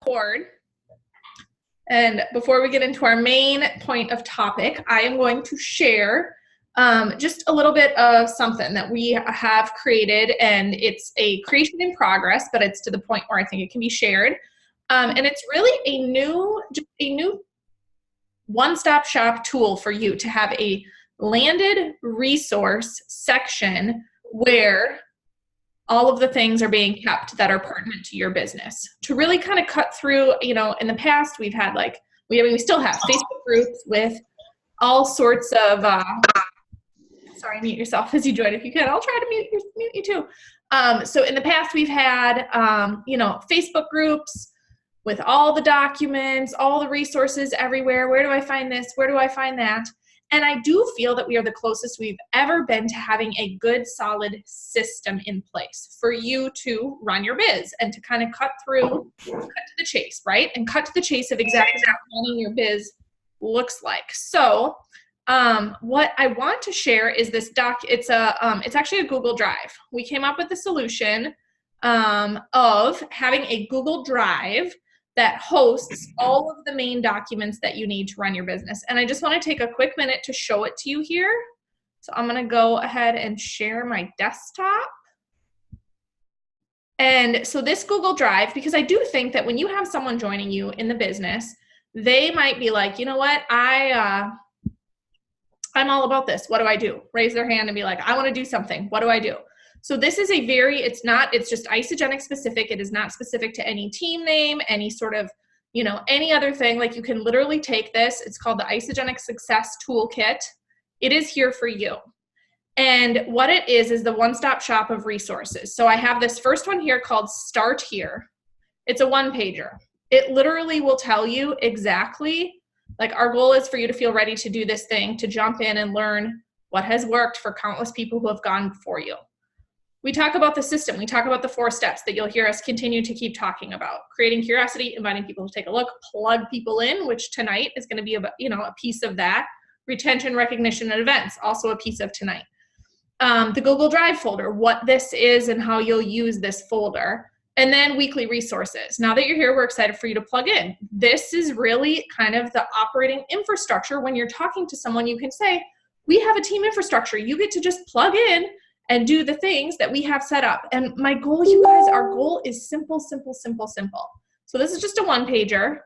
board. And before we get into our main point of topic, I am going to share just a little bit of something that we have created, and it's a creation in progress, but it's to the point where I think it can be shared. And it's really a new one-stop shop tool for you to have a landed resource section where all of the things are being kept that are pertinent to your business. To really kind of cut through, you know, in the past we've had we still have Facebook groups with all sorts of, sorry, mute yourself as you join if you can. I'll try to mute you too. So in the past we've had, Facebook groups with all the documents, all the resources everywhere. Where do I find this? Where do I find that? And I do feel that we are the closest we've ever been to having a good, solid system in place for you to run your biz and to kind of cut to the chase, right? And cut to the chase of exactly what running your biz looks like. So what I want to share is this it's actually a Google Drive. We came up with the solution of having a Google Drive that hosts all of the main documents that you need to run your business. And I just want to take a quick minute to show it to you here. So I'm going to go ahead and share my desktop. And so this Google Drive, because I do think that when you have someone joining you in the business, they might be like, you know what, I'm all about this. What do I do? Raise their hand and be like, I want to do something. What do I do? So this is it's just Isagenix specific. It is not specific to any team name, any sort of, any other thing. Like you can literally take this. It's called the Isagenix Success Toolkit. It is here for you. And what it is the one-stop shop of resources. So I have this first one here called Start Here. It's a one-pager. It literally will tell you exactly, like our goal is for you to feel ready to do this thing, to jump in and learn what has worked for countless people who have gone before you. We talk about the system. We talk about the 4 steps that you'll hear us continue to keep talking about. Creating curiosity, inviting people to take a look, plug people in, which tonight is going to be a piece of that. Retention, recognition, and events, also a piece of tonight. The Google Drive folder, what this is and how you'll use this folder. And then weekly resources. Now that you're here, we're excited for you to plug in. This is really kind of the operating infrastructure. When you're talking to someone, you can say, we have a team infrastructure. You get to just plug in and do the things that we have set up. And my goal, you guys, our goal is simple, simple, simple, simple. So this is just a one-pager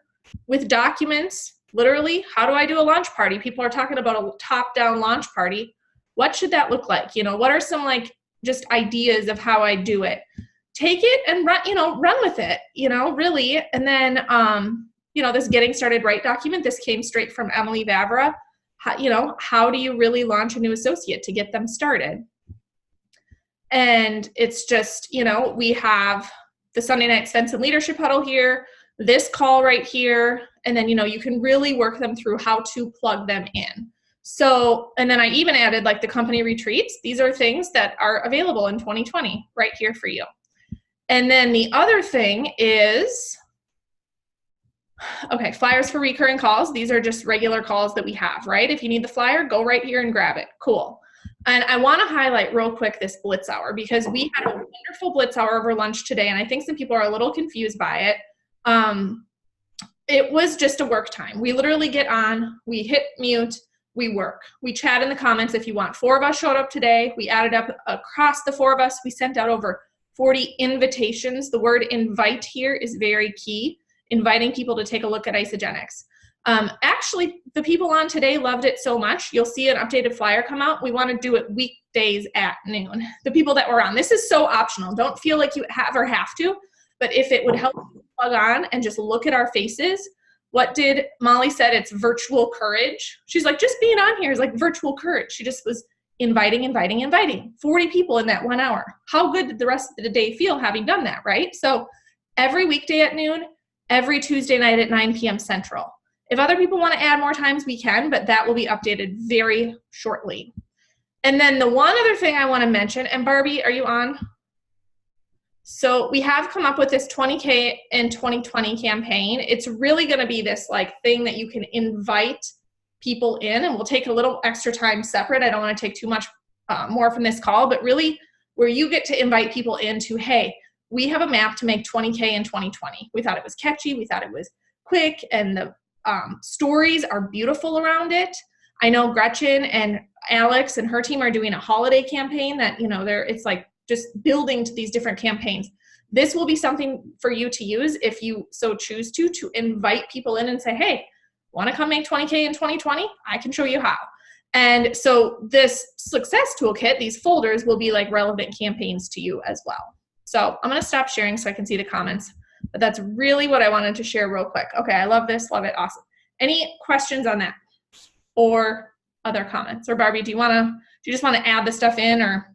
with documents. Literally, how do I do a launch party? People are talking about a top-down launch party. What should that look like? What are some just ideas of how I do it? Take it and run with it, really. And then, this Getting Started Right document, this came straight from Emily Vavra. How do you really launch a new associate to get them started? And it's just, we have the Sunday night Svensson Leadership Huddle here, this call right here, and then, you can really work them through how to plug them in. So, and then I even added the company retreats. These are things that are available in 2020 right here for you. And then the other thing is, okay, flyers for recurring calls. These are just regular calls that we have, right? If you need the flyer, go right here and grab it. Cool. And I want to highlight real quick this Blitz Hour, because we had a wonderful Blitz Hour over lunch today, and I think some people are a little confused by it. It was just a work time. We literally get on, we hit mute, we work. We chat in the comments if you want. 4 of us showed up today. We added up across the 4 of us. We sent out over 40 invitations. The word invite here is very key. Inviting people to take a look at Isagenix. Actually, the people on today loved it so much. You'll see an updated flyer come out. We want to do it weekdays at noon. The people that were on, this is so optional. Don't feel like you have to, but if it would help you plug on and just look at our faces. What did Molly said? It's virtual courage. She's like, just being on here is like virtual courage. She just was inviting. 40 people in that 1 hour. How good did the rest of the day feel having done that, right? So every weekday at noon, every Tuesday night at 9 p.m. Central. If other people want to add more times, we can, but that will be updated very shortly. And then the one other thing I want to mention, and Barbie, are you on? So we have come up with this 20K in 2020 campaign. It's really going to be this thing that you can invite people in, and we'll take a little extra time separate. I don't want to take too much more from this call, but really where you get to invite people into, hey, we have a map to make 20K in 2020. We thought it was catchy. We thought it was quick, and the stories are beautiful around it. I know Gretchen and Alex and her team are doing a holiday campaign that, you know, it's like just building to these different campaigns. This will be something for you to use if you so choose to invite people in and say, hey, want to come make 20K in 2020? I can show you how. And so this success toolkit, these folders, will be like relevant campaigns to you as well. So I'm going to stop sharing so I can see the comments. But that's really what I wanted to share real quick. Okay, I love this. Love it. Awesome. Any questions on that or other comments? Or Barbie, do you just want to add the stuff in? Or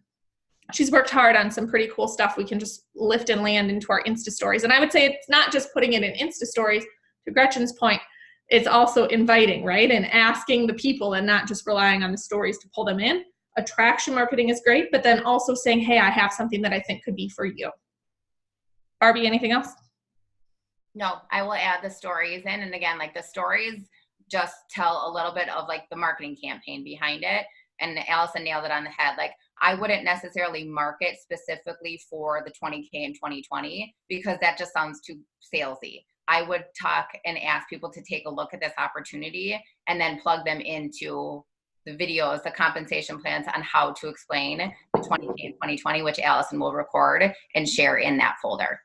she's worked hard on some pretty cool stuff we can just lift and land into our Insta stories. And I would say it's not just putting it in Insta stories, to Gretchen's point, it's also inviting, right? And asking the people and not just relying on the stories to pull them in. Attraction marketing is great, but then also saying, hey, I have something that I think could be for you. Barbie, anything else? No, I will add the stories in. And again, like the stories just tell a little bit of like the marketing campaign behind it. And Allison nailed it on the head. Like I wouldn't necessarily market specifically for the 20K in 2020 because that just sounds too salesy. I would talk and ask people to take a look at this opportunity and then plug them into the videos, the compensation plans on how to explain the 20K in 2020, which Allison will record and share in that folder.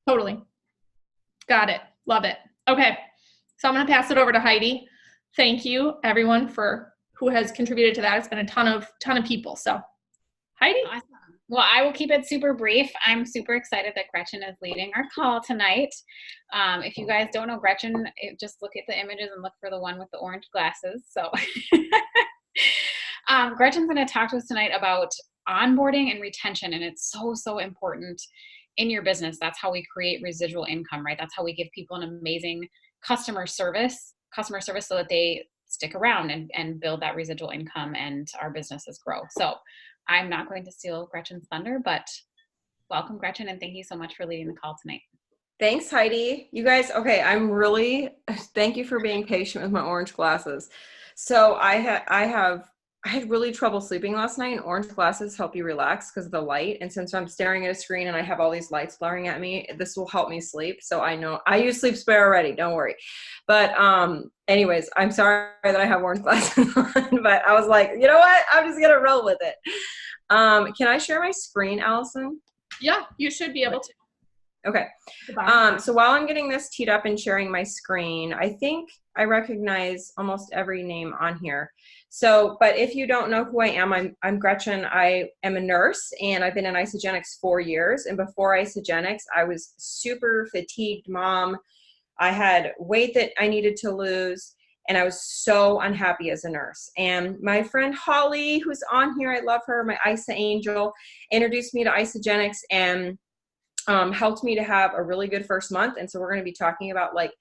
Totally. Got it. Love it. Okay. So I'm going to pass it over to Heidi. Thank you everyone for who has contributed to that. It's been a ton of people. So Heidi. Awesome. Well, I will keep it super brief. I'm super excited that Gretchen is leading our call tonight. If you guys don't know Gretchen, just look at the images and look for the one with the orange glasses. So Gretchen's going to talk to us tonight about onboarding and retention. And it's so important in your business. That's how we create residual income, right? That's how we give people an amazing customer service so that they stick around and build that residual income and our businesses grow. So I'm not going to steal Gretchen's thunder, but welcome, Gretchen, and thank you so much for leading the call tonight. Thanks, Heidi. You guys, okay, thank you for being patient with my orange glasses. So I had really trouble sleeping last night, and orange glasses help you relax because of the light. And since I'm staring at a screen and I have all these lights blaring at me, this will help me sleep. So I know I use Sleep Spare already, don't worry. But anyways, I'm sorry that I have orange glasses on, but I was like, you know what? I'm just going to roll with it. Can I share my screen, Allison? Yeah, you should be able to. Okay. So while I'm getting this teed up and sharing my screen, I think I recognize almost every name on here. So, but if you don't know who I am, I'm Gretchen. I am a nurse and I've been in IsaGenics 4 years. And before IsaGenics, I was super fatigued mom. I had weight that I needed to lose and I was so unhappy as a nurse. And my friend Holly, who's on here, I love her, my Isa angel, introduced me to IsaGenics and helped me to have a really good first month. And so we're going to be talking about like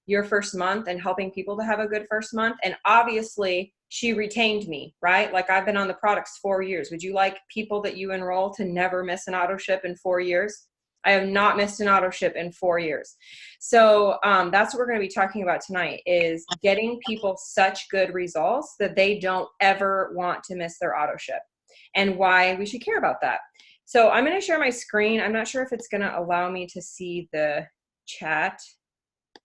your first month and helping people to have a good first month. And obviously she retained me, right? Like I've been on the products 4 years. Would you like people that you enroll to never miss an auto ship in 4 years? I have not missed an auto ship in 4 years. So that's what we're going to be talking about tonight is getting people such good results that they don't ever want to miss their auto ship and why we should care about that. So I'm going to share my screen. I'm not sure if it's going to allow me to see the chat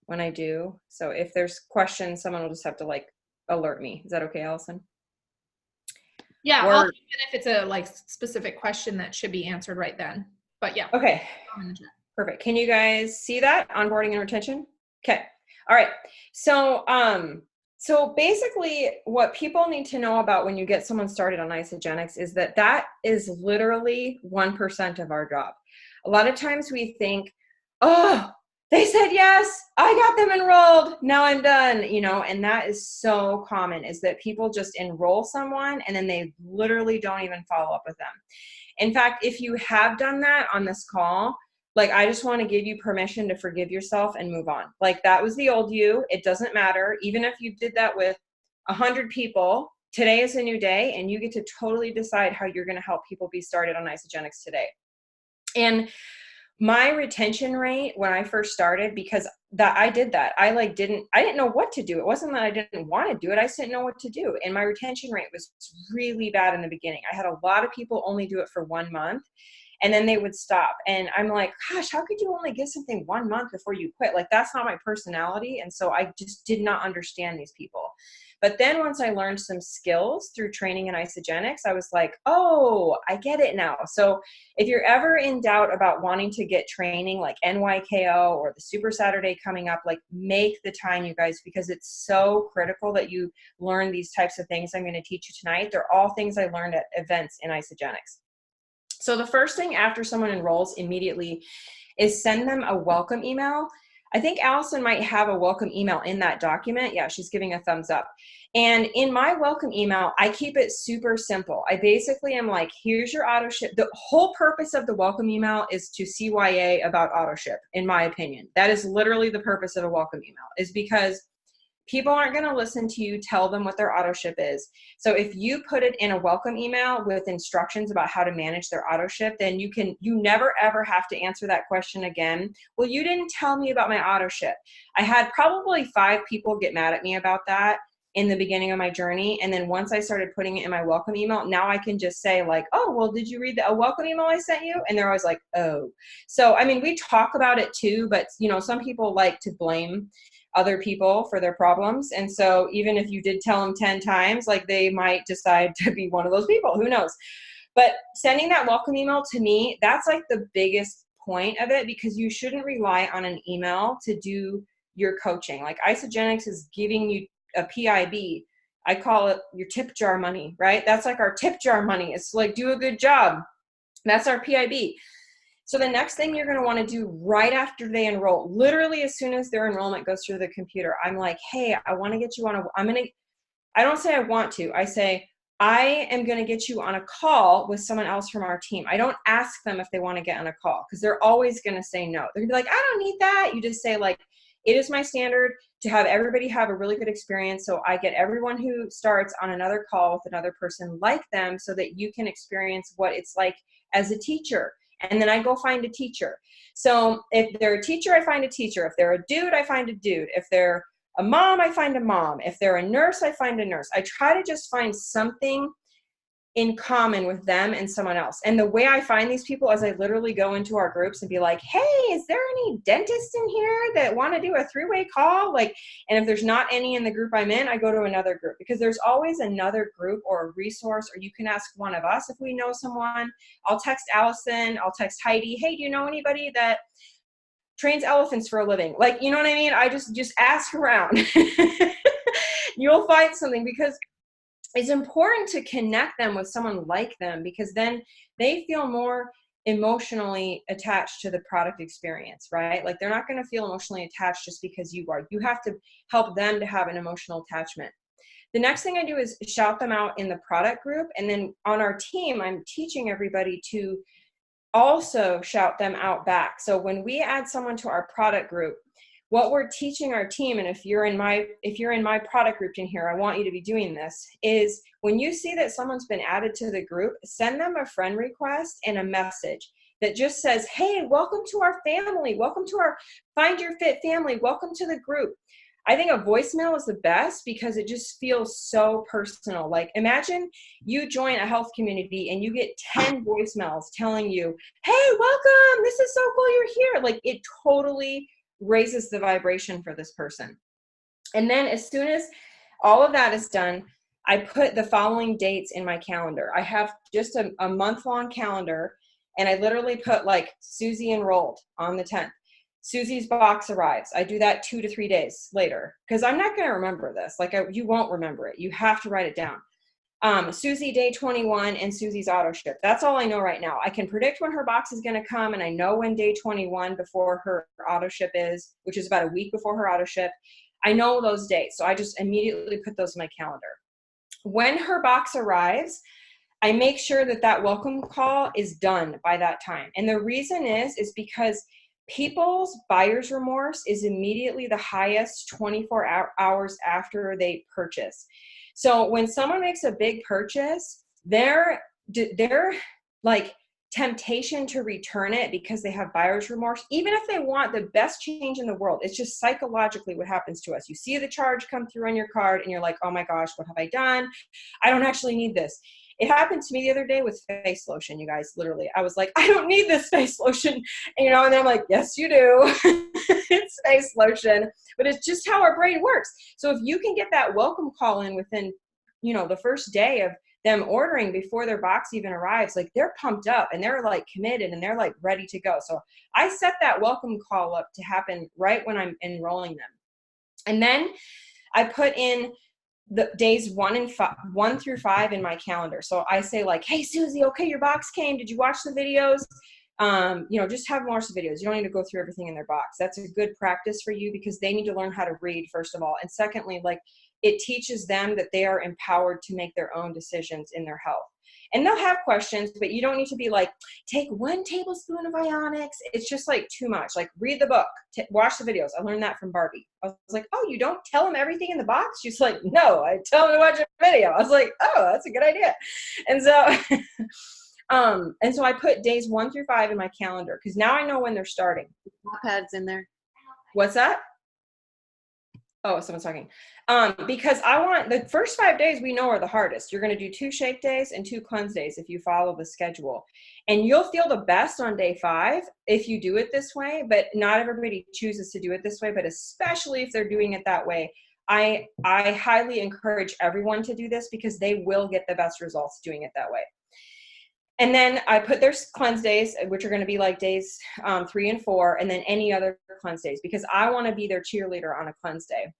when I do. So if there's questions, someone will just have to like alert me. Is that okay, Allison? Yeah, I'll even if it's a like specific question that should be answered right then. But yeah. Okay. Perfect. Can you guys see that? Onboarding and retention? Okay. All right. So basically what people need to know about when you get someone started on IsaGenics is that is literally 1% of our job. A lot of times we think, oh, they said yes, I got them enrolled, now I'm done, you know, and that is so common is that people just enroll someone and then they literally don't even follow up with them. In fact, if you have done that on this call, like, I just want to give you permission to forgive yourself and move on. Like, that was the old you. It doesn't matter. Even if you did that with 100 people, today is a new day, and you get to totally decide how you're going to help people be started on IsaGenics today. And my retention rate when I first started, because I did that, I didn't know what to do. It wasn't that I didn't want to do it. I just didn't know what to do. And my retention rate was really bad in the beginning. I had a lot of people only do it for 1 month. and then they would stop. And I'm like, gosh, how could you only give something 1 month before you quit? Like, that's not my personality. And so I just did not understand these people. But then once I learned some skills through training in Isagenics, I was like, oh, I get it now. So if you're ever in doubt about wanting to get training like NYKO or the Super Saturday coming up, like, make the time, you guys, because it's so critical that you learn these types of things I'm going to teach you tonight. They're all things I learned at events in Isagenics. So the first thing after someone enrolls immediately is send them a welcome email. I think Allison might have a welcome email in that document. Yeah, she's giving a thumbs up. And in my welcome email, I keep it super simple. I basically am like, here's your auto ship. The whole purpose of the welcome email is to CYA about auto ship, in my opinion. That is literally the purpose of a welcome email, is because people aren't going to listen to you tell them what their auto ship is. So if you put it in a welcome email with instructions about how to manage their auto ship, then you never ever have to answer that question again. Well, you didn't tell me about my auto ship. I had probably 5 people get mad at me about that in the beginning of my journey. And then once I started putting it in my welcome email, now I can just say like, oh, well, did you read a welcome email I sent you? And they're always like, oh. So, I mean, we talk about it too, but some people like to blame other people for their problems. And so even if you did tell them 10 times, like, they might decide to be one of those people, who knows? But sending that welcome email, to me, that's like the biggest point of it, because you shouldn't rely on an email to do your coaching. Like, Isagenics is giving you a PIB. I call it your tip jar money, right? That's like our tip jar money. It's like, do a good job. That's our PIB. So the next thing you're going to want to do right after they enroll, literally as soon as their enrollment goes through the computer, I'm like, hey, I want to get you on I don't say I want to, I say, I am going to get you on a call with someone else from our team. I don't ask them if they want to get on a call, because they're always going to say no. They're going to be like, I don't need that. You just say like, it is my standard to have everybody have a really good experience. So I get everyone who starts on another call with another person like them, so that you can experience what it's like as a teacher. And then I go find a teacher. So if they're a teacher, I find a teacher. If they're a dude, I find a dude. If they're a mom, I find a mom. If they're a nurse, I find a nurse. I try to just find something in common with them and someone else. And the way I find these people is I literally go into our groups and be like, hey, is there any dentists in here that want to do a 3-way call? Like, and if there's not any in the group I'm in, I go to another group, because there's always another group or a resource, or you can ask one of us if we know someone. I'll text Allison, I'll text Heidi, hey, do you know anybody that trains elephants for a living? Like, you know what I mean? I just ask around. You'll find something, because it's important to connect them with someone like them, because then they feel more emotionally attached to the product experience, right? Like, they're not going to feel emotionally attached just because you are. You have to help them to have an emotional attachment. The next thing I do is shout them out in the product group. And then on our team, I'm teaching everybody to also shout them out back. So when we add someone to our product group, what we're teaching our team, and if you're in my product group in here, I want you to be doing this, is when you see that someone's been added to the group, send them a friend request and a message that just says, hey, welcome to our family. Welcome to our Find Your Fit family. Welcome to the group. I think a voicemail is the best, because it just feels so personal. Like, imagine you join a health community and you get 10 voicemails telling you, hey, welcome. This is so cool you're here. Like, it totally raises the vibration for this person. And then as soon as all of that is done, I put the following dates in my calendar. I have just a month-long calendar, and I literally put like Susie enrolled on the 10th. Susie's box arrives. I do that 2 to 3 days later, because I'm not going to remember this. Like, you won't remember it. You have to write it down. Susie day 21 and Susie's auto ship. That's all I know right now. I can predict when her box is going to come, and I know when day 21 before her auto ship is, which is about a week before her auto ship. I know those dates, so I just immediately put those in my calendar. When her box arrives, I make sure that that welcome call is done by that time. And the reason is because people's buyer's remorse is immediately the highest 24 hours after they purchase. So when someone makes a big purchase, their like temptation to return it because they have buyer's remorse, even if they want the best change in the world, it's just psychologically what happens to us. You see the charge come through on your card and you're like, oh my gosh, what have I done? I don't actually need this. It happened to me the other day with face lotion, you guys, literally. I was like, I don't need this face lotion, and then I'm like, yes, you do. It's face lotion, but it's just how our brain works. So if you can get that welcome call in within, the first day of them ordering before their box even arrives, like they're pumped up and they're like committed and they're like ready to go. So I set that welcome call up to happen right when I'm enrolling them. And then I put in the days 1 through 5 in my calendar. So I say like, hey, Susie, okay, your box came. Did you watch the videos? Just have more videos. You don't need to go through everything in their box. That's a good practice for you because they need to learn how to read, first of all. And secondly, like it teaches them that they are empowered to make their own decisions in their health. And they'll have questions, but you don't need to be like, take 1 tablespoon of Ionics. It's just like too much. Like read the book, watch the videos. I learned that from Barbie. I was like, oh, you don't tell them everything in the box? She's like, no, I tell them to watch a video. I was like, oh, that's a good idea. And so, and so I put days 1 through 5 in my calendar because now I know when they're starting. iPads in there. What's that? Oh, someone's talking. Because I want the first 5 days we know are the hardest. You're going to do 2 shake days and 2 cleanse days if you follow the schedule. And you'll feel the best on day 5 if you do it this way, but not everybody chooses to do it this way, but especially if they're doing it that way. I highly encourage everyone to do this because they will get the best results doing it that way. And then I put their cleanse days, which are going to be like days 3 and 4, and then any other cleanse days, because I want to be their cheerleader on a cleanse day.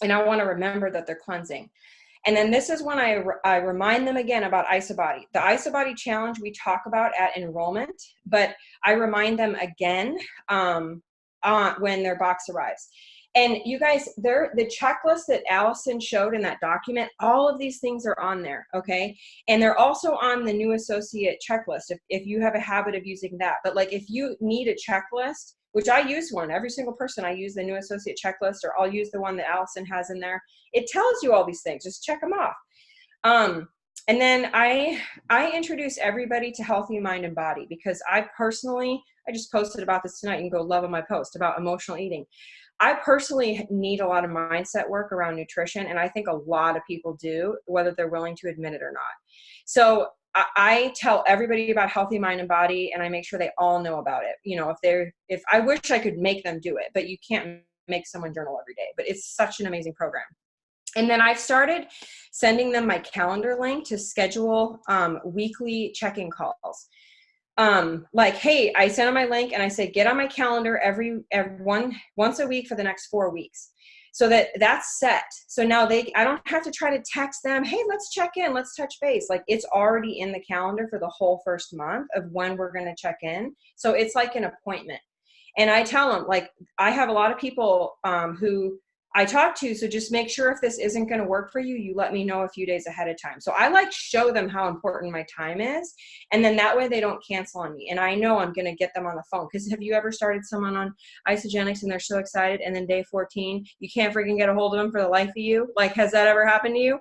And I want to remember that they're cleansing. And then this is when I remind them again about IsaBody. The IsaBody challenge we talk about at enrollment, but I remind them again when their box arrives. And you guys, the checklist that Allison showed in that document, all of these things are on there, okay? And they're also on the new associate checklist if you have a habit of using that. But like if you need a checklist, which I use one, every single person I use the new associate checklist, or I'll use the one that Allison has in there. It tells you all these things, just check them off. And then I introduce everybody to healthy mind and body because I just posted about this tonight. You can go love on my post about emotional eating. I personally need a lot of mindset work around nutrition, and I think a lot of people do, whether they're willing to admit it or not. So I tell everybody about healthy mind and body, and I make sure they all know about it. If I wish I could make them do it, but you can't make someone journal every day, but it's such an amazing program. And then I've started sending them my calendar link to schedule weekly check-in calls. Like, hey, I send them my link and I say, get on my calendar once a week for the next 4 weeks. So that's set. So now I don't have to try to text them, hey, let's check in, let's touch base. Like it's already in the calendar for the whole first month of when we're going to check in. So it's like an appointment. And I tell them, like, I have a lot of people who I talk to, so just make sure if this isn't going to work for you, you let me know a few days ahead of time. So I show them how important my time is, and then that way they don't cancel on me. And I know I'm going to get them on the phone, because have you ever started someone on Isagenix and they're so excited, and then day 14, you can't freaking get a hold of them for the life of you? Like, has that ever happened to you?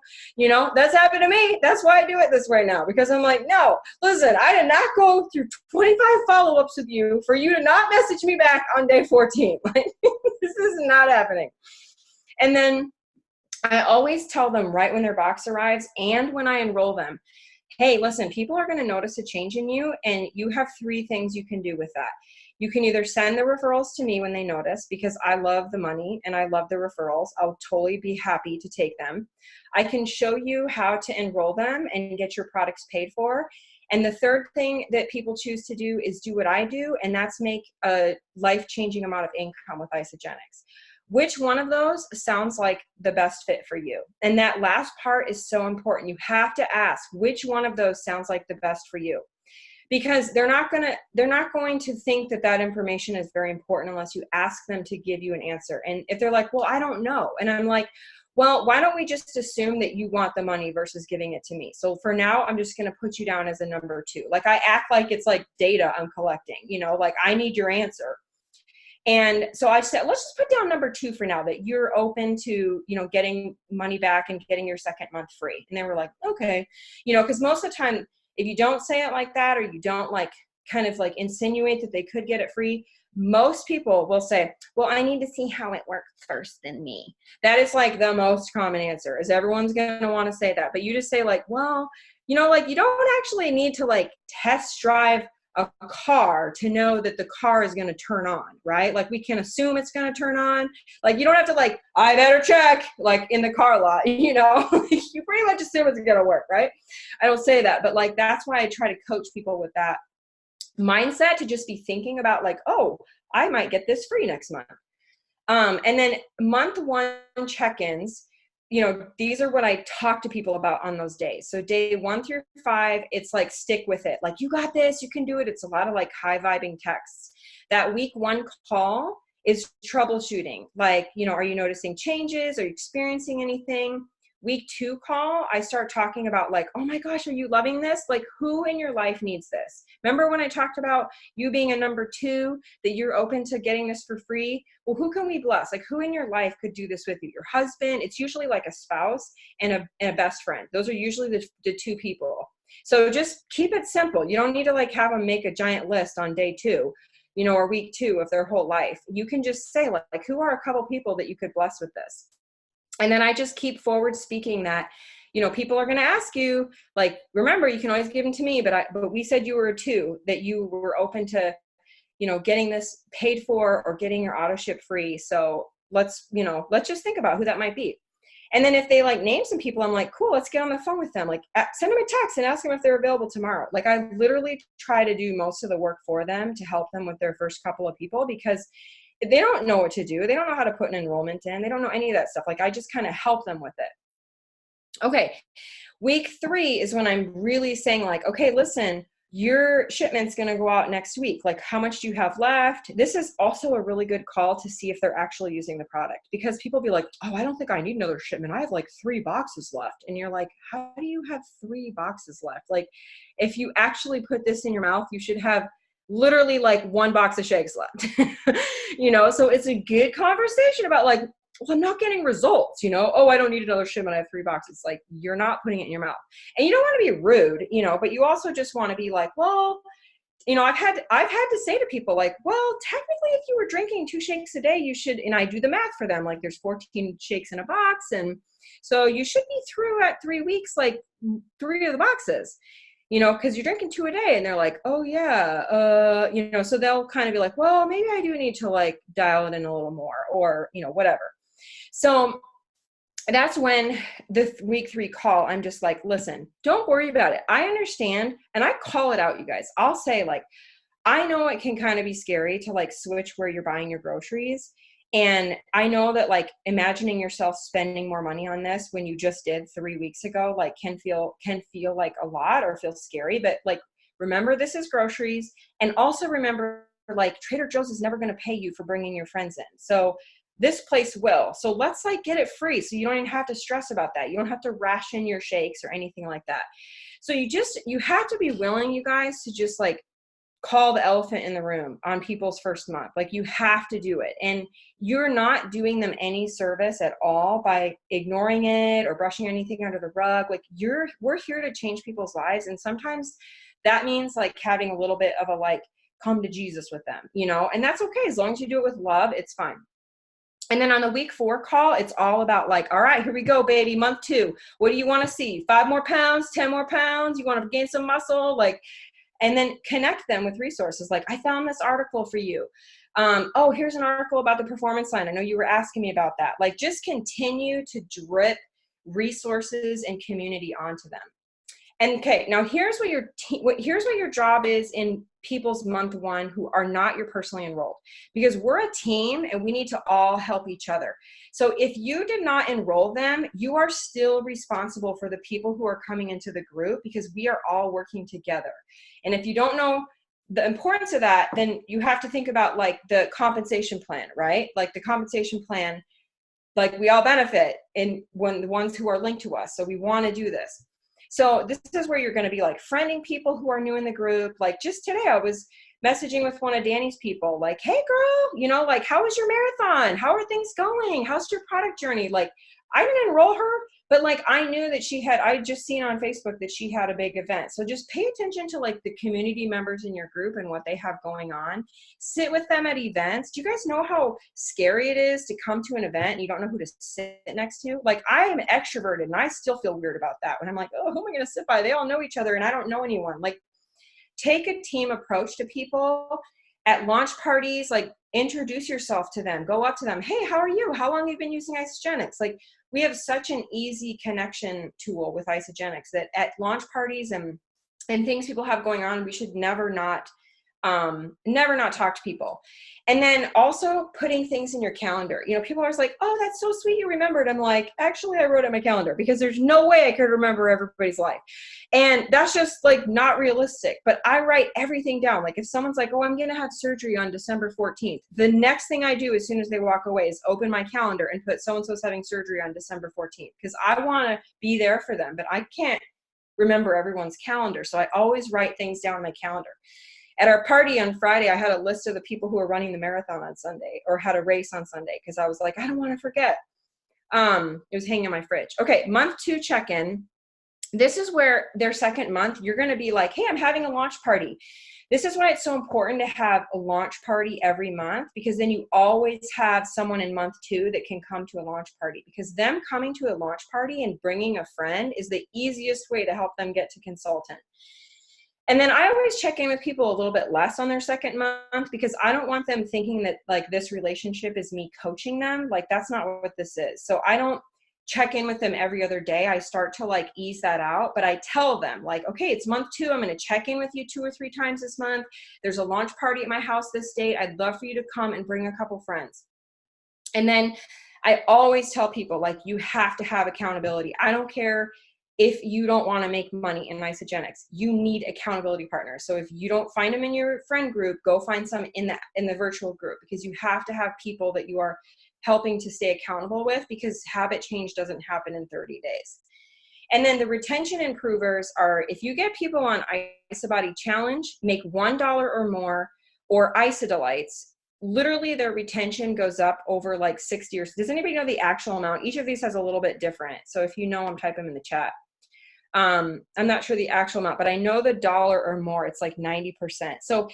That's happened to me. That's why I do it this way now, because I'm like, no, listen, I did not go through 25 follow-ups with you for you to not message me back on day 14. Like, this is not happening. And then I always tell them right when their box arrives and when I enroll them, hey, listen, people are going to notice a change in you, and you have 3 things you can do with that. You can either send the referrals to me when they notice, because I love the money and I love the referrals. I'll totally be happy to take them. I can show you how to enroll them and get your products paid for. And the third thing that people choose to do is do what I do, and that's make a life-changing amount of income with Isagenix. Which one of those sounds like the best fit for you? And that last part is so important. You have to ask which one of those sounds like the best for you, because they're not going to think that information is very important unless you ask them to give you an answer. And if they're like, well, I don't know. And I'm like, well, why don't we just assume that you want the money versus giving it to me? So for now, I'm just going to put you down as a number 2. Like, I act like it's like data I'm collecting, like I need your answer. And so I said, let's just put down number 2 for now, that you're open to, getting money back and getting your second month free. And they were like, okay, because most of the time, if you don't say it like that, or you don't kind of insinuate that they could get it free, most people will say, well, I need to see how it works first in me. That is like the most common answer, is everyone's going to want to say that. But you just say like, well, you know, like you don't actually need to like test drive a car to know that the car is going to turn on, right? Like we can assume it's going to turn on. Like you don't have to like, I better check like in the car lot, you know, you pretty much assume it's going to work, right? I don't say that, but like, that's why I try to coach people with that mindset, to just be thinking about like, oh, I might get this free next month. And then month one check-ins, you know, these are what I talk to people about on those days. So day 1 through 5, it's like, stick with it. Like, you got this, you can do it. It's a lot of like high vibing texts. That week 1 call is troubleshooting. Like, you know, are you noticing changes? Are you experiencing anything? Week 2 call, I start talking about like, oh my gosh, are you loving this? Like, who in your life needs this? Remember when I talked about you being a number 2, that you're open to getting this for free? Well, who can we bless? Like, who in your life could do this with you? Your husband. It's usually like a spouse and a best friend. Those are usually the 2 people. So just keep it simple. You don't need to like have them make a giant list on day 2, you know, or week 2 of their whole life. You can just say like, who are a couple people that you could bless with this? And then I just keep forward speaking that, you know, people are going to ask you, like, remember, you can always give them to me, but we said you were a 2, that you were open to, you know, getting this paid for or getting your auto ship free. So let's just think about who that might be. And then if they like name some people, I'm like, cool, let's get on the phone with them. Like send them a text and ask them if they're available tomorrow. Like I literally try to do most of the work for them to help them with their first couple of people, because they don't know what to do. They don't know how to put an enrollment in. They don't know any of that stuff. Like I just kind of help them with it. Okay. Week 3 is when I'm really saying like, okay, listen, your shipment's going to go out next week. Like, how much do you have left? This is also a really good call to see if they're actually using the product, because people be like, oh, I don't think I need another shipment. I have like 3 boxes left. And you're like, how do you have 3 boxes left? Like, if you actually put this in your mouth, you should have literally like 1 box of shakes left, you know? So it's a good conversation about like, well, I'm not getting results, you know? Oh, I don't need another shipment. I have 3 boxes. Like, you're not putting it in your mouth. And you don't want to be rude, you know, but you also just want to be like, well, you know, I've had to say to people like, well, technically if you were drinking 2 shakes a day, you should, and I do the math for them, like there's 14 shakes in a box. And so you should be through at 3 weeks, like 3 of the boxes, you know, because you're drinking 2 a day. And they're like, oh yeah, you know, so they'll kind of be like, well, maybe I do need to like dial it in a little more, or, you know, whatever. So that's when the week 3 call, I'm just like, listen, don't worry about it. I understand. And I call it out, you guys. I'll say like, I know it can kind of be scary to like switch where you're buying your groceries. And I know that like imagining yourself spending more money on this when you just did 3 weeks ago, like can feel like a lot or feel scary, but like, remember this is groceries. And also remember like Trader Joe's is never going to pay you for bringing your friends in. So this place will. So let's like get it free. So you don't even have to stress about that. You don't have to ration your shakes or anything like that. So you have to be willing, you guys, to just like call the elephant in the room on people's first month. Like you have to do it. And you're not doing them any service at all by ignoring it or brushing anything under the rug. Like we're here to change people's lives. And sometimes that means like having a little bit of a like come to Jesus with them, you know, and that's okay. As long as you do it with love, it's fine. And then on the week 4 call, it's all about like, all right, here we go, baby. Month 2. What do you want to see? 5 more pounds, 10 more pounds? You want to gain some muscle? Like, and then connect them with resources. Like, I found this article for you. Oh, here's an article about the performance line. I know you were asking me about that. Like, just continue to drip resources and community onto them. And okay, now here's what your job is in people's month 1 who are not your personally enrolled, because we're a team and we need to all help each other. So if you did not enroll them, you are still responsible for the people who are coming into the group, because we are all working together. And if you don't know the importance of that, then you have to think about like the compensation plan, right? Like the compensation plan, like we all benefit in when the ones who are linked to us. So we want to do this. So this is where you're going to be like friending people who are new in the group. Like just today, I was messaging with one of Danny's people, like, hey girl, you know, like, how was your marathon? How are things going? How's your product journey? Like, I didn't enroll her, but like, I knew that I just seen on Facebook that she had a big event. So just pay attention to like the community members in your group and what they have going on. Sit with them at events. Do you guys know how scary it is to come to an event and you don't know who to sit next to? Like, I am extroverted and I still feel weird about that when I'm like, oh, who am I going to sit by? They all know each other and I don't know anyone. Like, take a team approach to people at launch parties. Like, introduce yourself to them, go up to them. Hey, how are you? How long have you been using Isagenix? Like, we have such an easy connection tool with Isagenix that at launch parties and things people have going on, we should never not talk to people. And then also putting things in your calendar. You know, people are always like, oh, that's so sweet you remembered. I'm like, actually, I wrote it in my calendar because there's no way I could remember everybody's life. And that's just like not realistic. But I write everything down. Like, if someone's like, oh, I'm going to have surgery on December 14th. The next thing I do as soon as they walk away is open my calendar and put so-and-so's having surgery on December 14th, because I want to be there for them, but I can't remember everyone's calendar. So I always write things down in my calendar. At our party on Friday, I had a list of the people who were running the marathon on Sunday or had a race on Sunday, because I was like, I don't want to forget. It was hanging in my fridge. Okay, month 2 check-in. This is where their second month, you're going to be like, hey, I'm having a launch party. This is why it's so important to have a launch party every month, because then you always have someone in month 2 that can come to a launch party, because them coming to a launch party and bringing a friend is the easiest way to help them get to consultant. And then I always check in with people a little bit less on their second month, because I don't want them thinking that like this relationship is me coaching them. Like, that's not what this is. So I don't check in with them every other day. I start to like ease that out, but I tell them like, okay, it's month 2. I'm going to check in with you 2 or 3 times this month. There's a launch party at my house this date. I'd love for you to come and bring a couple friends. And then I always tell people, like, you have to have accountability. I don't care if you don't want to make money in Isagenix, you need accountability partners. So if you don't find them in your friend group, go find some in the virtual group, because you have to have people that you are helping to stay accountable with, because habit change doesn't happen in 30 days. And then the retention improvers are, if you get people on IsaBody Challenge, make $1 or more, or IsaDelights, literally their retention goes up over like 60 or, does anybody know the actual amount? Each of these has a little bit different. So if you know them, type them in the chat. I'm not sure the actual amount, but I know the dollar or more, it's like 90%. So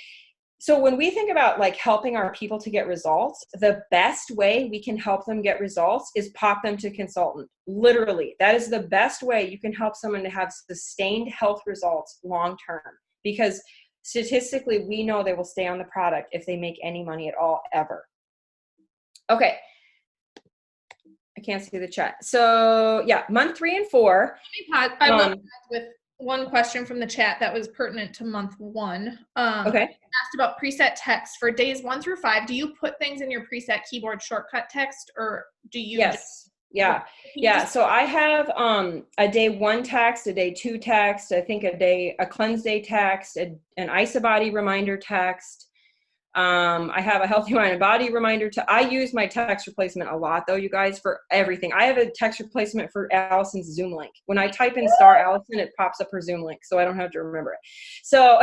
when we think about like helping our people to get results, the best way we can help them get results is pop them to consultant. Literally, that is the best way you can help someone to have sustained health results long-term, because statistically, we know they will stay on the product if they make any money at all, ever. Okay. I can't see the chat. So yeah, month 3 and 4. I will pause with one question from the chat that was pertinent to month 1. Okay. Asked about preset text for days 1 through 5. Do you put things in your preset keyboard shortcut text, or do you? Yes. Yeah. So I have a day 1 text, a day 2 text, I think a cleanse day text, an IsaBody reminder text. I have a healthy mind and body reminder. I use my text replacement a lot, though, you guys, for everything. I have a text replacement for Allison's Zoom link. When I type in star Allison, it pops up her Zoom link, so I don't have to remember it. So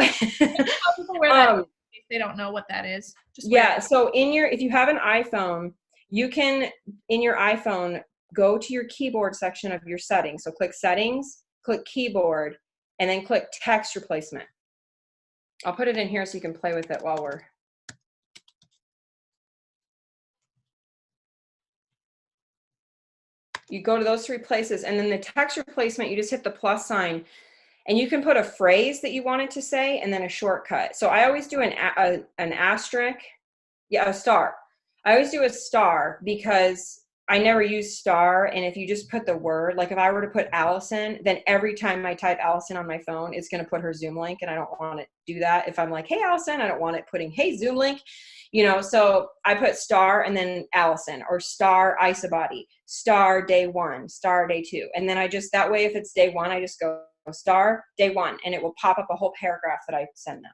people wear that if they don't know what that is. So if you have an iPhone, you can, in your iPhone, go to your keyboard section of your settings. So click settings, click keyboard, and then click text replacement. I'll put it in here so you can play with it while we're. You go to those 3 places, and then the text replacement, you just hit the plus sign, and you can put a phrase that you wanted to say and then a shortcut. So I always do an asterisk, a star. I always do a star because I never use star, and if you just put the word, like if I were to put Allison, then every time I type Allison on my phone, it's going to put her Zoom link, and I don't want to do that. If I'm like, hey, Allison, I don't want it putting, hey, Zoom link, so I put star and then Allison, or star IsaBody, star day 1, star day 2. And then that way, if it's day 1, I just go star day 1, and it will pop up a whole paragraph that I send them.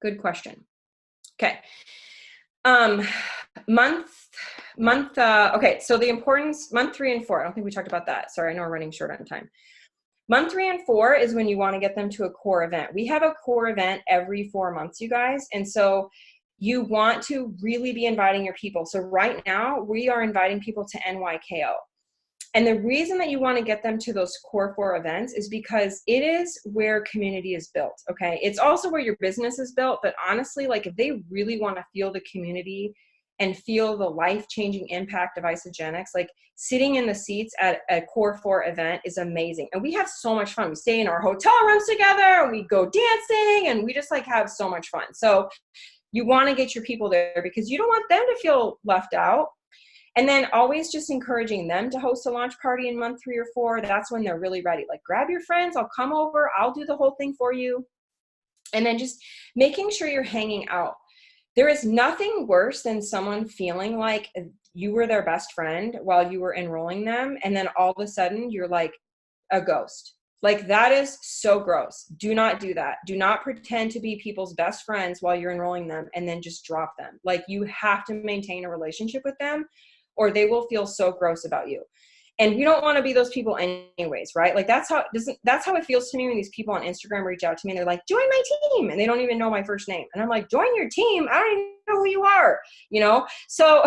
Good question. Okay. Okay, so the importance, month 3 and 4, I don't think we talked about that. Sorry, I know we're running short on time. Month 3 and 4 is when you want to get them to a core event. We have a core event every 4 months, you guys. And so you want to really be inviting your people. So right now we are inviting people to NYKO. And the reason that you want to get them to those core 4 events is because it is where community is built. Okay. It's also where your business is built. But honestly, like if they really want to feel the community and feel the life-changing impact of IsaGenics, like sitting in the seats at a core 4 event is amazing. And we have so much fun. We stay in our hotel rooms together and we go dancing and we just like have so much fun. So you want to get your people there because you don't want them to feel left out. And then always just encouraging them to host a launch party in month 3 or 4. That's when they're really ready. Like grab your friends, I'll come over, I'll do the whole thing for you. And then just making sure you're hanging out. There is nothing worse than someone feeling like you were their best friend while you were enrolling them. And then all of a sudden you're like a ghost. Like that is so gross. Do not do that. Do not pretend to be people's best friends while you're enrolling them and then just drop them. Like you have to maintain a relationship with them or they will feel so gross about you. And we don't want to be those people anyways, right? Like that's how it feels to me when these people on Instagram reach out to me and they're like, join my team. And they don't even know my first name. And I'm like, join your team. I don't even know who you are, you know? So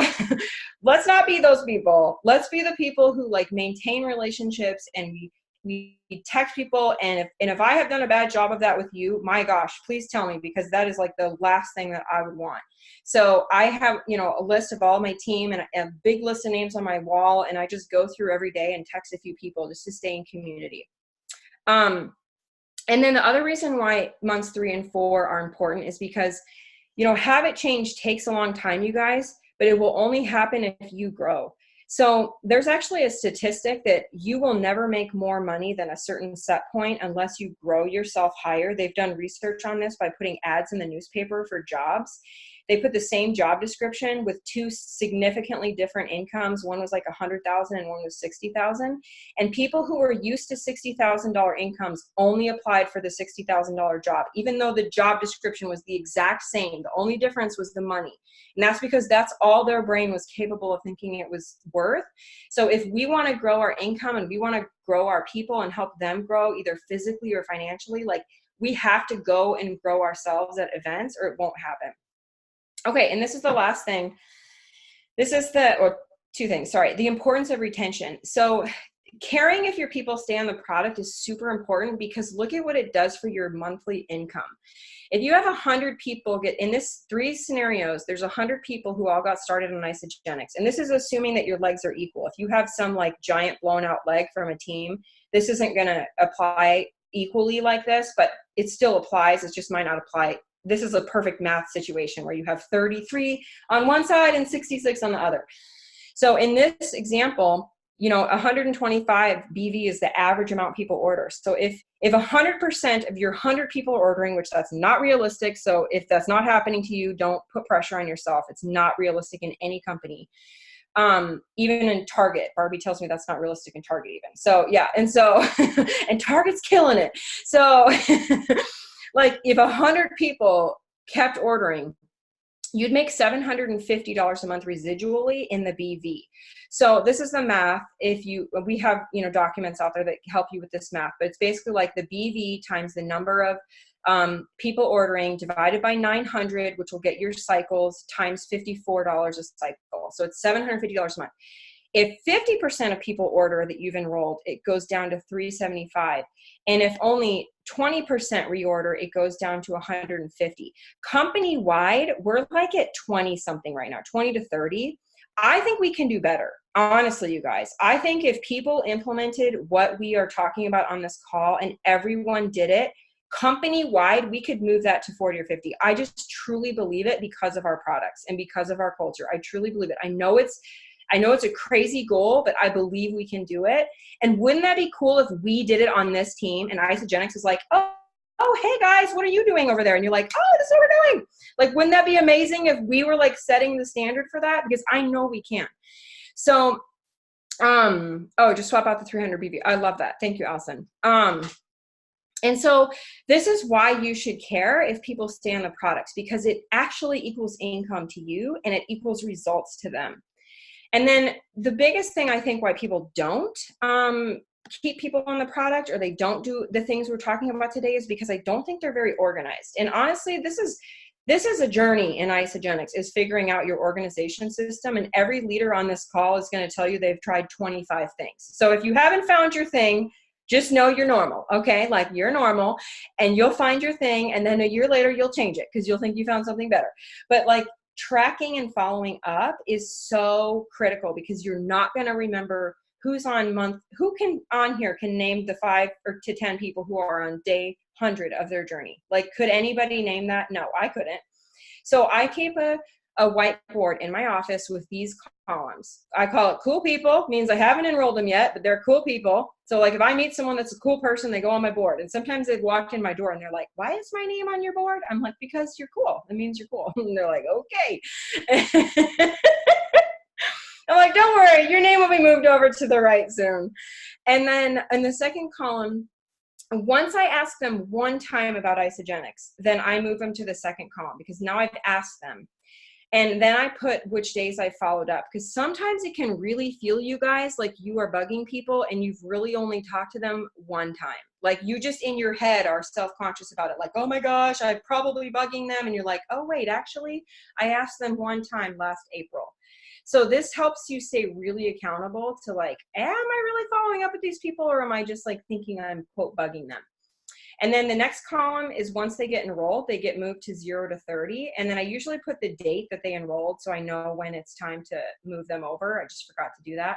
let's not be those people. Let's be the people who like maintain relationships and we text people. And if I have done a bad job of that with you, my gosh, please tell me because that is like the last thing that I would want. So I have, you know, a list of all my team and a big list of names on my wall. And I just go through every day and text a few people just to stay in community. And then the other reason why months 3 and 4 are important is because, you know, habit change takes a long time, you guys, but it will only happen if you grow. So there's actually a statistic that you will never make more money than a certain set point unless you grow yourself higher. They've done research on this by putting ads in the newspaper for jobs. They put the same job description with 2 significantly different incomes. One was like $100,000 and one was $60,000. And people who were used to $60,000 incomes only applied for the $60,000 job, even though the job description was the exact same. The only difference was the money. And that's because that's all their brain was capable of thinking it was worth. So if we want to grow our income and we want to grow our people and help them grow either physically or financially, like we have to go and grow ourselves at events or it won't happen. Okay, and this is the last thing. This is or 2 things, sorry. The importance of retention. So caring if your people stay on the product is super important because look at what it does for your monthly income. If you have 100 people in this 3 scenarios, there's 100 people who all got started on IsaGenics. And this is assuming that your legs are equal. If you have some like giant blown out leg from a team, this isn't going to apply equally like this, but it still applies. It just might not apply. This is a perfect math situation where you have 33 on one side and 66 on the other. So in this example, you know, 125 BV is the average amount people order. So if 100% of your 100 people are ordering, which that's not realistic. So if that's not happening to you, don't put pressure on yourself. It's not realistic in any company. Even in Target, Barbie tells me that's not realistic in Target even. So yeah. And so, and Target's killing it. So like if 100 people kept ordering, you'd make $750 a month residually in the BV. So this is the math. We have, you know, documents out there that help you with this math, but it's basically like the BV times the number of people ordering divided by 900, which will get your cycles times $54 a cycle. So it's $750 a month. If 50% of people order that you've enrolled, it goes down to $375. And if only 20% reorder, it goes down to $150. Company-wide, we're like at 20 something right now, 20 to 30. I think we can do better. Honestly, you guys, I think if people implemented what we are talking about on this call and everyone did it, company-wide, we could move that to 40 or 50. I just truly believe it because of our products and because of our culture. I truly believe it. I know it's a crazy goal, but I believe we can do it. And wouldn't that be cool if we did it on this team and IsaGenics is like, oh, hey guys, what are you doing over there? And you're like, oh, this is what we're doing. Like, wouldn't that be amazing if we were like setting the standard for that? Because I know we can. So, just swap out the 300 BV. I love that. Thank you, Allison. And so this is why you should care if people stay on the products, because it actually equals income to you and it equals results to them. And then the biggest thing I think why people don't keep people on the product or they don't do the things we're talking about today is because I don't think they're very organized. And honestly, this is a journey in Isagenix, is figuring out your organization system. And every leader on this call is going to tell you they've tried 25 things. So if you haven't found your thing, just know you're normal, okay? Like, you're normal, and you'll find your thing, and then a year later you'll change it because you'll think you found something better. But like, tracking and following up is so critical, because you're not going to remember who's on here can name the 5 or to 10 people who are on day 100 of their journey. Like, could anybody name that? No, I couldn't. So I keep a whiteboard in my office with these columns. I call it cool people, means I haven't enrolled them yet, but they're cool people. So like, if I meet someone that's a cool person, they go on my board. And sometimes they've walked in my door and they're like, why is my name on your board? I'm like, because you're cool. It means you're cool. And they're like, okay. I'm like, don't worry, your name will be moved over to the right soon. And then in the second column, once I ask them one time about Isagenix, then I move them to the second column, because now I've asked them. And then I put which days I followed up, because sometimes it can really feel, you guys, like you are bugging people and you've really only talked to them one time. Like, you just in your head are self-conscious about it. Like, oh my gosh, I'm probably bugging them. And you're like, oh wait, actually, I asked them one time last April. So this helps you stay really accountable to like, am I really following up with these people, or am I just like thinking I'm quote bugging them? And then the next column is once they get enrolled, they get moved to 0 to 30. And then I usually put the date that they enrolled, so I know when it's time to move them over. I just forgot to do that.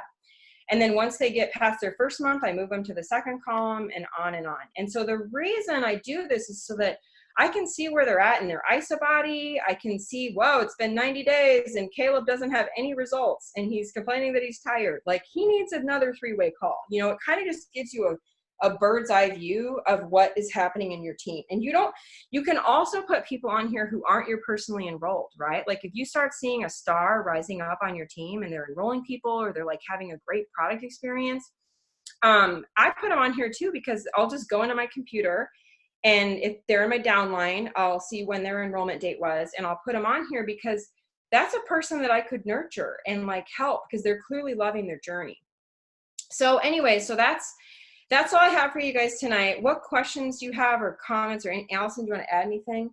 And then once they get past their first month, I move them to the second column, and on and on. And so the reason I do this is so that I can see where they're at in their ISA body. I can see, whoa, it's been 90 days and Caleb doesn't have any results and he's complaining that he's tired. Like, he needs another 3-way call. You know, it kind of just gives you a bird's eye view of what is happening in your team. And you can also put people on here who aren't your personally enrolled, right? Like, if you start seeing a star rising up on your team and they're enrolling people, or they're like having a great product experience, I put them on here too, because I'll just go into my computer, and if they're in my downline, I'll see when their enrollment date was, and I'll put them on here, because that's a person that I could nurture and like help, because they're clearly loving their journey. So anyway, so that's all I have for you guys tonight. What questions do you have, or comments, or Allison, do you want to add anything?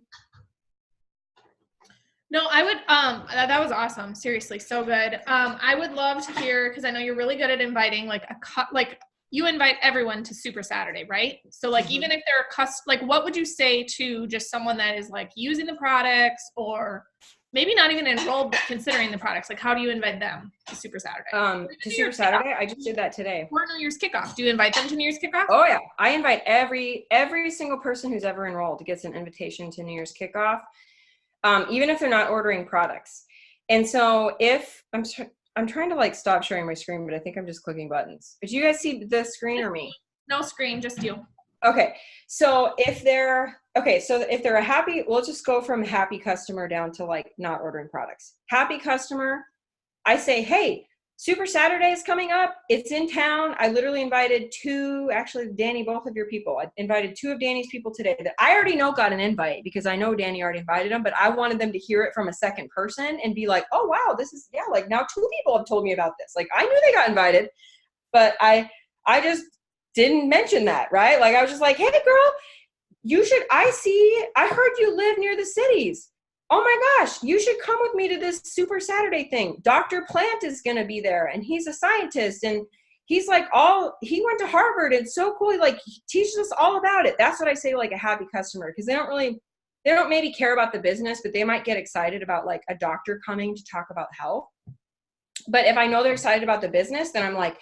No, I would, that was awesome. Seriously, so good. I would love to hear, because I know you're really good at inviting, like you invite everyone to Super Saturday, right? So like, even if they're like, what would you say to just someone that is like using the products, or maybe not even enrolled, but considering the products? Like, how do you invite them to Super Saturday? To Super Saturday? I just did that today. Or New Year's kickoff. Do you invite them to New Year's kickoff? Oh yeah. I invite every single person who's ever enrolled gets an invitation to New Year's kickoff, even if they're not ordering products. And so if, I'm trying to like stop sharing my screen, but I think I'm just clicking buttons. Did you guys see the screen or me? No screen, just you. Okay. So if they're a happy, we'll just go from happy customer down to like not ordering products. Happy customer, I say, hey, Super Saturday is coming up. It's in town. I literally invited 2, actually, Danny, both of your people. I invited 2 of Danny's people today that I already know got an invite, because I know Danny already invited them, but I wanted them to hear it from a second person and be like, oh, wow, this is, yeah, like now 2 people have told me about this. Like, I knew they got invited, but I just didn't mention that, right? Like, I was just like, hey, girl, I heard you live near the cities. Oh my gosh, you should come with me to this Super Saturday thing. Dr. Plant is going to be there, and he's a scientist, and he's like he went to Harvard, and so cool. He teaches us all about it. That's what I say, like a happy customer, because they don't maybe care about the business, but they might get excited about like a doctor coming to talk about health. But if I know they're excited about the business, then I'm like,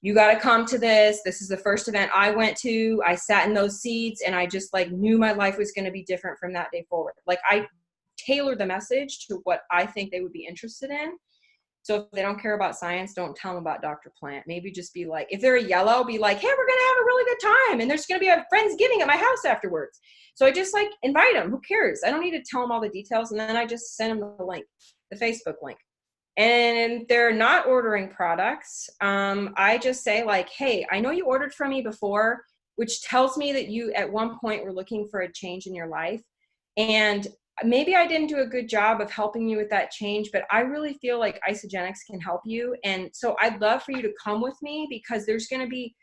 you got to come to this. This is the first event I went to. I sat in those seats, and I just like knew my life was going to be different from that day forward. Like, I tailor the message to what I think they would be interested in. So if they don't care about science, don't tell them about Dr. Plant. Maybe just be like, if they're a yellow, be like, hey, we're going to have a really good time, and there's going to be a Friendsgiving at my house afterwards. So I just like invite them. Who cares? I don't need to tell them all the details. And then I just send them the link, the Facebook link. And they're not ordering products. I just say like, hey, I know you ordered from me before, which tells me that you at one point were looking for a change in your life. And maybe I didn't do a good job of helping you with that change, but I really feel like Isagenix can help you. And so I'd love for you to come with me, because there's going to be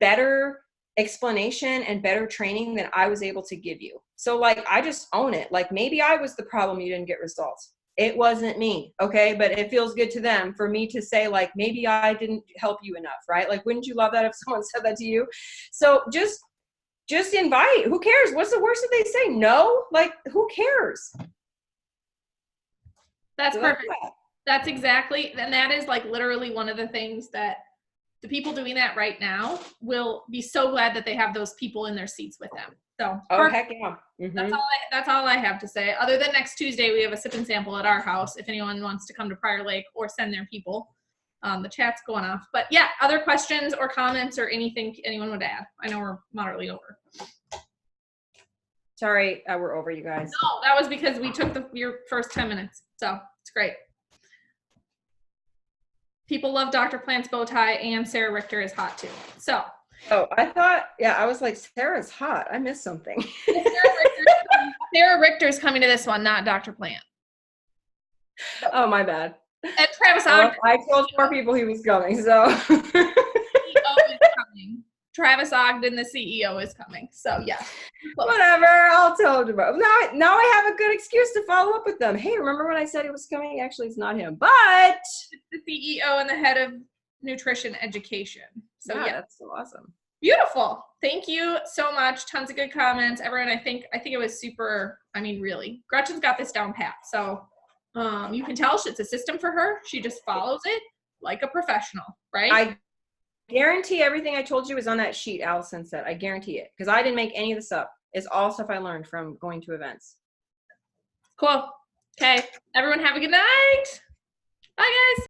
better explanation and better training than I was able to give you. So like, I just own it. Like maybe I was the problem you didn't get results. It wasn't me. Okay. But it feels good to them for me to say like, maybe I didn't help you enough, right? Like, wouldn't you love that if someone said that to you? So just invite. Who cares? What's the worst that they say? No? Like, who cares? That's perfect. That's exactly, and that is like literally one of the things that the people doing that right now will be so glad that they have those people in their seats with them. So, heck yeah. Mm-hmm. That's all I have to say. Other than next Tuesday, we have a sip and sample at our house. If anyone wants to come to Prior Lake or send their people, the chat's going off. But yeah, other questions or comments or anything anyone would add? I know we're moderately over. Sorry, we're over, you guys. No, that was because we took your first 10 minutes. So it's great. People love Dr. Plant's bow tie, and Sarah Richter is hot too. So. Oh, I thought, yeah, I was like, Sarah's hot. I missed something. Sarah Richter's coming to this one, not Dr. Plant. Oh, my bad. And Travis Ogden. I told 4 people he was coming, so. CEO is coming. Travis Ogden, the CEO, is coming. So, yeah. Whatever, I'll tell him about it. Now I have a good excuse to follow up with them. Hey, remember when I said he was coming? Actually, it's not him, but. It's the CEO and the head of nutrition education. So, yeah. That's so awesome. Beautiful. Thank you so much. Tons of good comments. Everyone, I think it was super, really. Gretchen's got this down pat. So, you can tell it's a system for her. She just follows it like a professional, right? I guarantee everything I told you is on that sheet Allison said. I guarantee it. Because I didn't make any of this up. It's all stuff I learned from going to events. Cool. Okay. Everyone have a good night. Bye, guys.